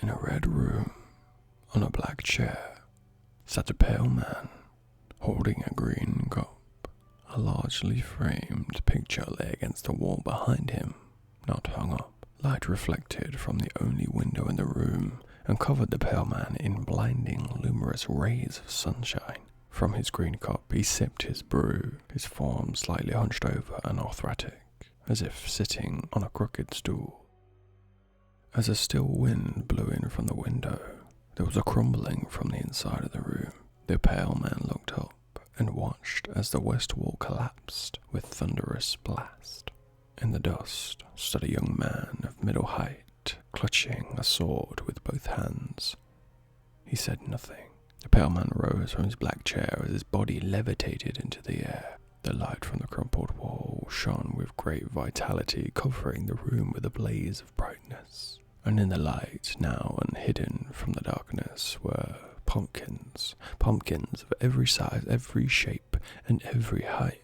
In a red room, on a black chair, sat a pale man, holding a green cup. A largely framed picture lay against the wall behind him, not hung up. Light reflected from the only window in the room and covered the pale man in blinding, luminous rays of sunshine. From his green cup he sipped his brew, his form slightly hunched over and arthritic, as if sitting on a crooked stool. As a still wind blew in from the window, there was a crumbling from the inside of the room. The pale man looked up and watched as the west wall collapsed with thunderous blast. In the dust stood a young man of middle height, clutching a sword with both hands. He said nothing. The pale man rose from his black chair as his body levitated into the air. The light from the crumpled wall shone with great vitality, covering the room with a blaze of brightness. And in the light, now unhidden from the darkness, were pumpkins of every size, every shape, and every height.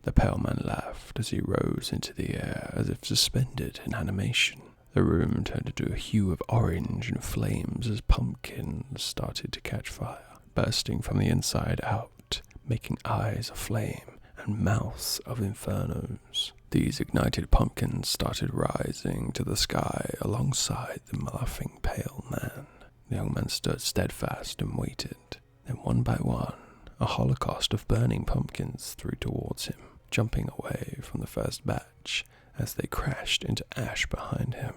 The pale man laughed as he rose into the air, as if suspended in animation. The room turned into a hue of orange and flames as pumpkins started to catch fire, bursting from the inside out, making eyes aflame and mouths of infernos. These ignited pumpkins started rising to the sky alongside the laughing pale man. The young man stood steadfast and waited. Then one by one, a holocaust of burning pumpkins threw towards him, jumping away from the first batch as they crashed into ash behind him.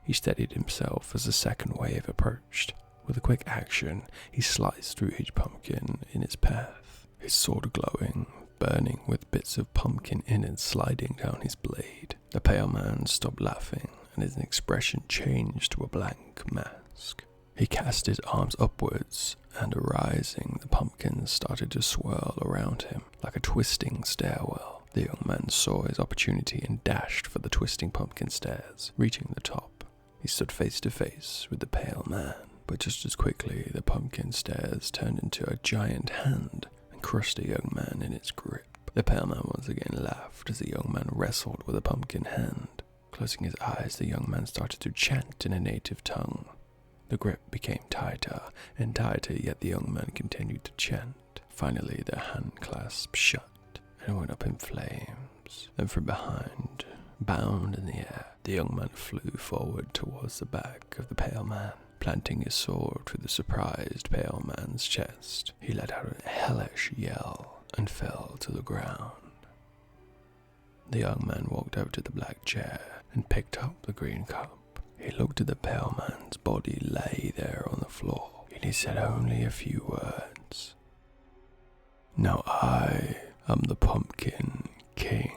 He steadied himself as the second wave approached. With a quick action, he sliced through each pumpkin in his path, his sword glowing, burning with bits of pumpkin innards sliding down his blade. The pale man stopped laughing, and his expression changed to a blank mask. He cast his arms upwards, and rising, the pumpkins started to swirl around him like a twisting stairwell. The young man saw his opportunity and dashed for the twisting pumpkin stairs. Reaching the top, he stood face to face with the pale man. But just as quickly, the pumpkin stairs turned into a giant hand and crushed the young man in its grip. The pale man once again laughed as the young man wrestled with the pumpkin hand. Closing his eyes, the young man started to chant in a native tongue. The grip became tighter and tighter, yet the young man continued to chant. Finally, the hand clasp shut and went up in flames. Then from behind, bound in the air, the young man flew forward towards the back of the pale man. Planting his sword through the surprised pale man's chest, he let out a hellish yell and fell to the ground. The young man walked over to the black chair and picked up the green cup. He looked at the pale man's body lay there on the floor, and he said only a few words. "Now I am the Pumpkin King."